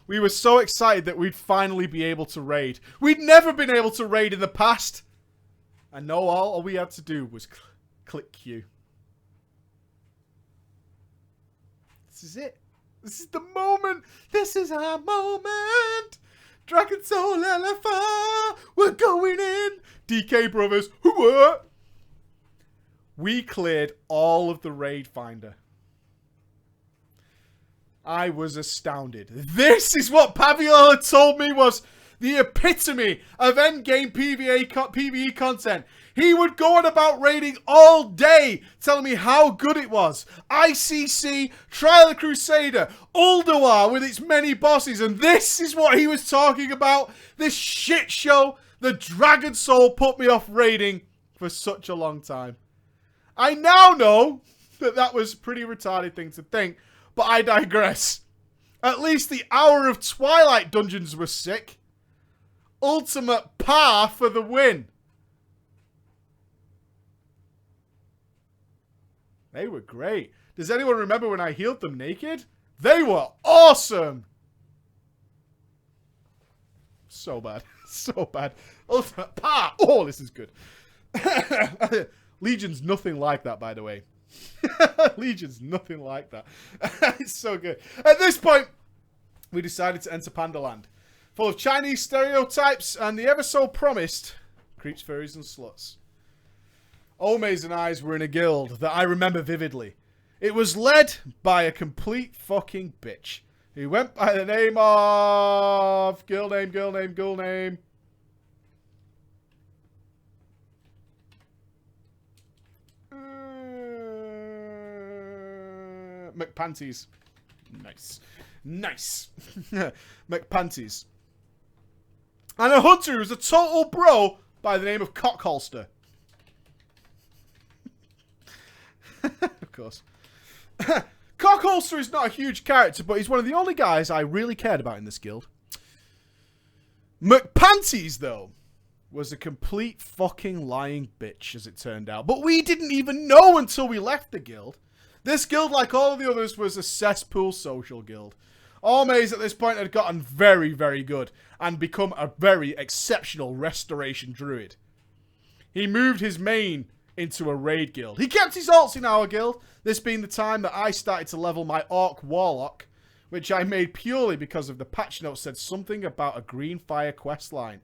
We were so excited that we'd finally be able to raid. We'd never been able to raid in the past. And no, all we had to do was click Q. This is it. This is the moment. This is our moment. Dragon Soul LFR. We're going in. DK Brothers. What? We cleared all of the raid finder. I was astounded. This is what Paviola told me was the epitome of endgame PvE content. He would go on about raiding all day, telling me how good it was. ICC, Trial of the Crusader, Ulduar with its many bosses, and this is what he was talking about. This shit show, the Dragon Soul put me off raiding for such a long time. I now know that that was a pretty retarded thing to think, but I digress. At least the hour of Twilight dungeons was sick. Ultimate par for the win. They were great. Does anyone remember when I healed them naked? They were awesome. So bad. So bad. Ultimate par. Oh, this is good. Legion's nothing like that, by the way. Legion's nothing like that. It's so good. At this point, we decided to enter Pandaland, full of Chinese stereotypes and the ever so promised creeps, furries, and sluts. Omaze and I were in a guild that I remember vividly. It was led by a complete fucking bitch who went by the name of... Girl name. McPanties. Nice. McPanties. And a hunter who was a total bro by the name of Cockholster. Of course. Cockholster is not a huge character, but he's one of the only guys I really cared about in this guild. McPanties, though, was a complete fucking lying bitch, as it turned out. But we didn't even know until we left the guild. This guild, like all of the others, was a cesspool social guild. Omaze at this point had gotten very, very good and become a very exceptional restoration druid. He moved his main into a raid guild. He kept his alts in our guild, this being the time that I started to level my Orc Warlock, which I made purely because of the patch notes said something about a Green Fire questline.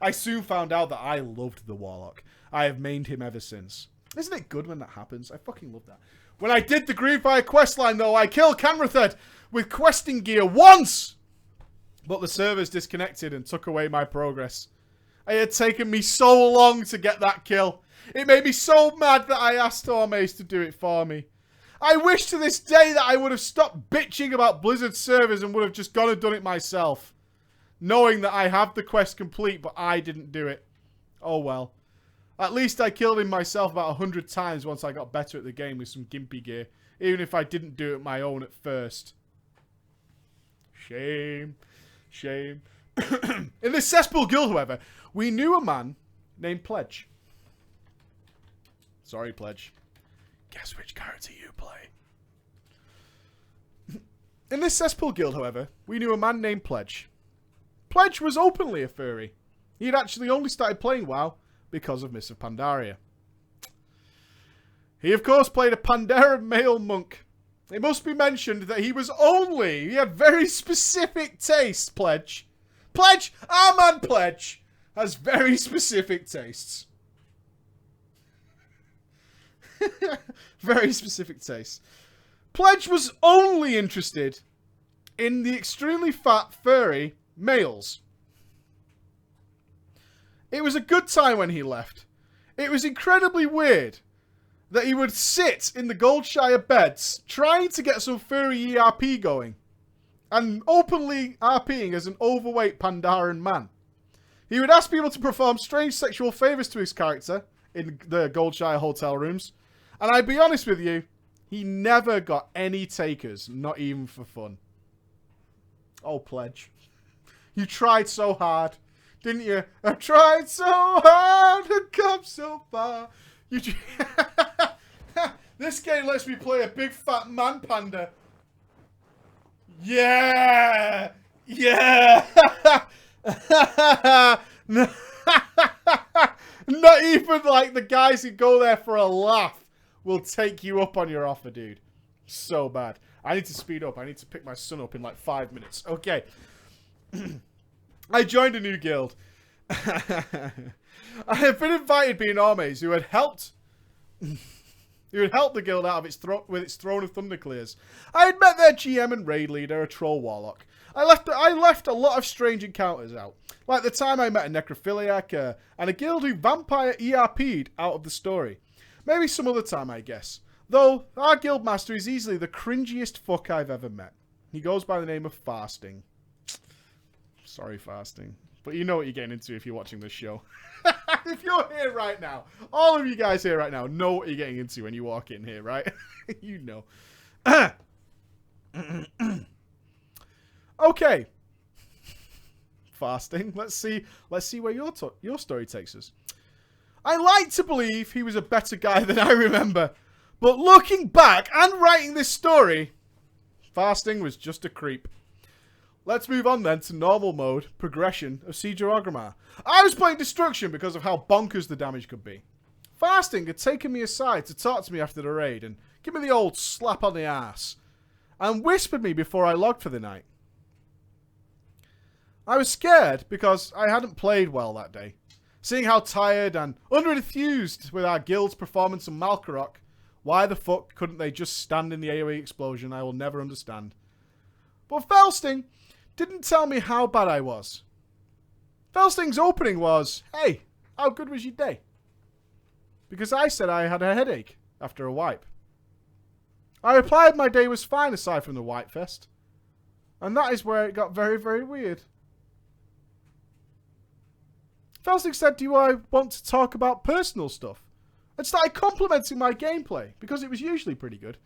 I soon found out that I loved the Warlock. I have mained him ever since. Isn't it good when that happens? I fucking love that. When I did the Green Fire questline, though, I killed Canrathed with questing gear once! But the servers disconnected and took away my progress. It had taken me so long to get that kill. It made me so mad that I asked Omaze to do it for me. I wish to this day that I would have stopped bitching about Blizzard servers and would have just gone and done it myself. Knowing that I have the quest complete, but I didn't do it. Oh well. At least I killed him myself about 100 times once I got better at the game with some gimpy gear. Even if I didn't do it my own at first. Shame. Shame. In this cesspool guild, however, we knew a man named Pledge. Sorry, Pledge. Guess which character you play. In this cesspool guild, however, we knew a man named Pledge. Pledge was openly a furry. He had actually only started playing WoW because of Mists of Pandaria. He, of course, played a Pandaren male monk. It must be mentioned that he had very specific tastes, Pledge. Pledge, our man Pledge, has very specific tastes. Very specific tastes. Pledge was only interested in the extremely fat, furry males. It was a good time when he left. It was incredibly weird that he would sit in the Goldshire beds trying to get some furry ERP going and openly RPing as an overweight Pandaren man. He would ask people to perform strange sexual favours to his character in the Goldshire hotel rooms, and I'd be honest with you, he never got any takers, not even for fun. Oh, Pledge. You tried so hard, didn't you? I tried so hard to come so far. This game lets me play a big fat man panda. Yeah! Yeah! Not even like the guys who go there for a laugh will take you up on your offer, dude. So bad. I need to speed up. I need to pick my son up in like 5 minutes. Okay. I joined a new guild. I have been invited being armies who had helped the guild out of with its throne of thunderclears. I had met their GM and raid leader, a troll warlock. I left a lot of strange encounters out. Like the time I met a necrophiliac and a guild who vampire ERP'd out of the story. Maybe some other time, I guess. Though, our guildmaster is easily the cringiest fuck I've ever met. He goes by the name of Fasting. Sorry, Fasting. But you know what you're getting into if you're watching this show. If you're here right now, all of you guys here right now know what you're getting into when you walk in here, right? You know. Okay. Fasting. Let's see where your story takes us. I like to believe he was a better guy than I remember. But looking back and writing this story, Fasting was just a creep. Let's move on then to normal mode, progression of Siege of Orgrimmar. I was playing Destruction because of how bonkers the damage could be. Fasting had taken me aside to talk to me after the raid and give me the old slap on the ass. And whispered me before I logged for the night. I was scared because I hadn't played well that day. Seeing how tired and under-enthused with our guild's performance in Malkorok, why the fuck couldn't they just stand in the AoE explosion, I will never understand. But Felsting didn't tell me how bad I was. Felsting's opening was, hey, how good was your day? Because I said I had a headache after a wipe. I replied my day was fine aside from the White Fest. And that is where it got very, very weird. Felsting said, do I want to talk about personal stuff? And started complimenting my gameplay, because it was usually pretty good.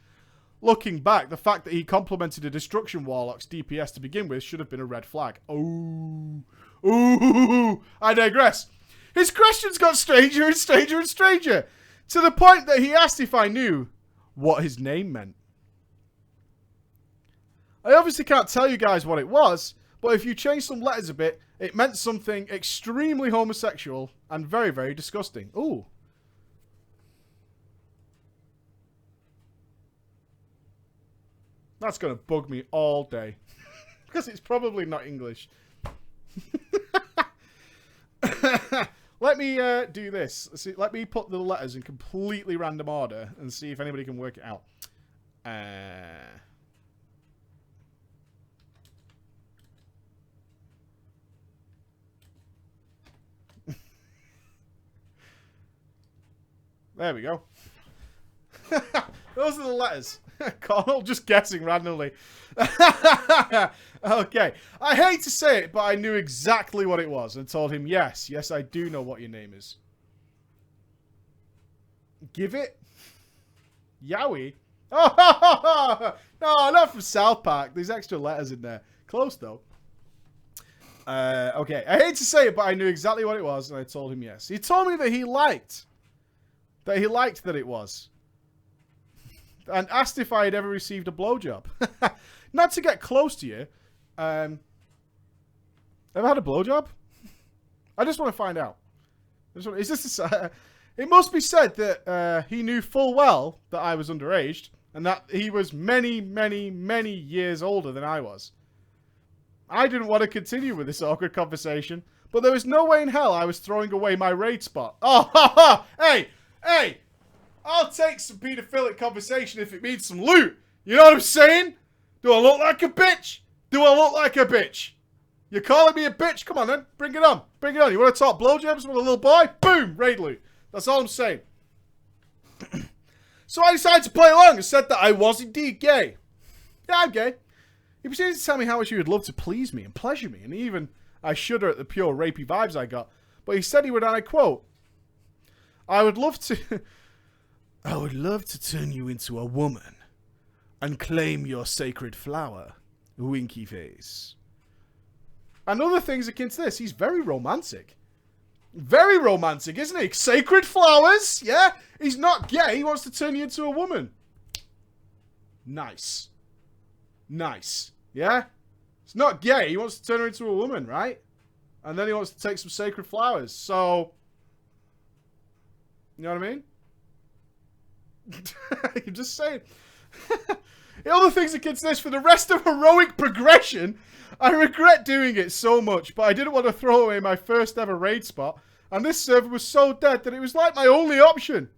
Looking back, the fact that he complimented a Destruction Warlock's DPS to begin with should have been a red flag. Oh. Ooh. I digress. His questions got stranger and stranger and stranger, to the point that he asked if I knew what his name meant. I obviously can't tell you guys what it was, but if you change some letters a bit, it meant something extremely homosexual and very, very disgusting. Ooh. That's going to bug me all day. Because it's probably not English. Let me do this. See, let me put the letters in completely random order and see if anybody can work it out. There we go. Those are the letters. Connell just guessing randomly. Okay. I hate to say it, but I knew exactly what it was and told him, yes, I do know what your name is. Give it? Yowie? Oh, no, not from South Park. There's extra letters in there. Close, though. Okay. I hate to say it, but I knew exactly what it was, and I told him yes. He told me that he liked that it was. And asked if I had ever received a blowjob. Not to get close to you. Ever had a blowjob? I just want to find out. Is this it must be said that he knew full well that I was underage. And that he was many, many, many years older than I was. I didn't want to continue with this awkward conversation. But there was no way in hell I was throwing away my raid spot. Oh, ha, ha. Hey! I'll take some pedophilic conversation if it means some loot. You know what I'm saying? Do I look like a bitch? Do I look like a bitch? You're calling me a bitch? Come on then. Bring it on. Bring it on. You want to talk blowjobs with a little boy? Boom! Raid loot. That's all I'm saying. So I decided to play along and said that I was indeed gay. Yeah, I'm gay. He proceeded to tell me how much he would love to please me and pleasure me. And even I shudder at the pure rapey vibes I got. But he said he would, and I quote, I would love to turn you into a woman and claim your sacred flower, winky face. And other things akin to this. He's very romantic. Very romantic, isn't he? Sacred flowers, yeah? He's not gay. He wants to turn you into a woman. Nice. Nice. Yeah? He's not gay. He wants to turn her into a woman, right? And then he wants to take some sacred flowers. So, you know what I mean? I'm just saying. Other things against this, for the rest of heroic progression, I regret doing it so much, but I didn't want to throw away my first ever raid spot, and this server was so dead that it was like my only option.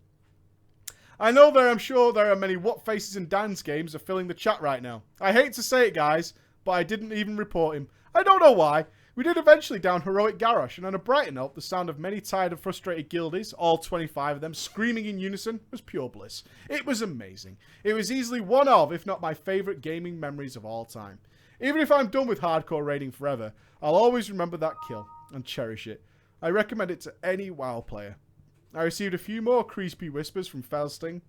I know I'm sure there are many What Faces and Dan's games are filling the chat right now. I hate to say it, guys, but I didn't even report him. I don't know why. We did eventually down Heroic Garrosh, and on a brighter note, the sound of many tired and frustrated guildies, all 25 of them, screaming in unison, was pure bliss. It was amazing. It was easily one of, if not my favourite gaming memories of all time. Even if I'm done with hardcore raiding forever, I'll always remember that kill and cherish it. I recommend it to any WoW player. I received a few more crispy whispers from Felsting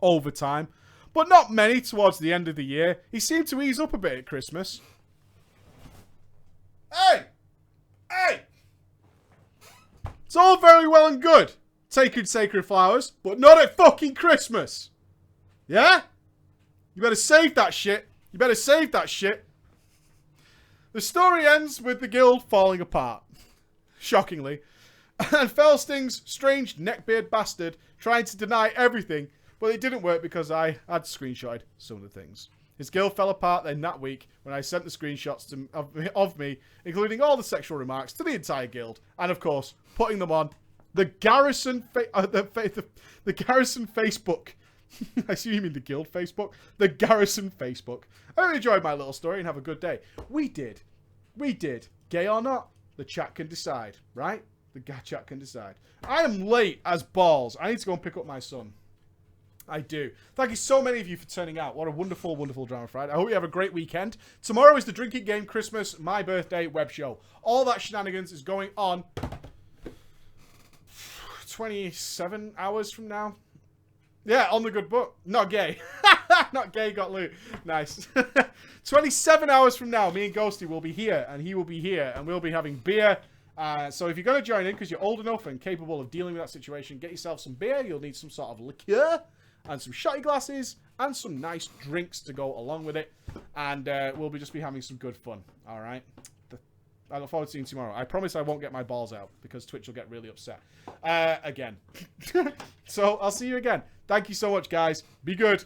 over time, but not many towards the end of the year. He seemed to ease up a bit at Christmas. Hey! Hey! It's all very well and good taking sacred flowers, but not at fucking Christmas. Yeah? You better save that shit. You better save that shit. The story ends with the guild falling apart. Shockingly. And Felsting's strange neckbeard bastard trying to deny everything, but it didn't work because I had screenshotted some of the things. His guild fell apart then that week when I sent the screenshots of me, including all the sexual remarks, to the entire guild, and of course, putting them on the Garrison the Garrison Facebook. I see you mean the guild Facebook. The Garrison Facebook. I hope you enjoyed my little story and have a good day. We did. Gay or not, the chat can decide, right? The chat can decide. I am late as balls. I need to go and pick up my son. I do. Thank you so many of you for turning out. What a wonderful, wonderful Drama Friday. I hope you have a great weekend. Tomorrow is the Drinking Game Christmas, my birthday web show. All that shenanigans is going on 27 hours from now. Yeah, on the good book. Not gay. Not gay, got loot. Nice. 27 hours from now, me and Ghosty will be here, and he will be here, and we'll be having beer. So if you're going to join in, because you're old enough and capable of dealing with that situation, get yourself some beer. You'll need some sort of liqueur and some shotty glasses and some nice drinks to go along with it. And we'll just be having some good fun. All right? I look forward to seeing you tomorrow. I promise I won't get my balls out because Twitch will get really upset. Again. So I'll see you again. Thank you so much, guys. Be good.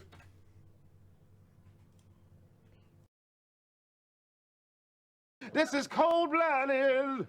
This is cold-blooded.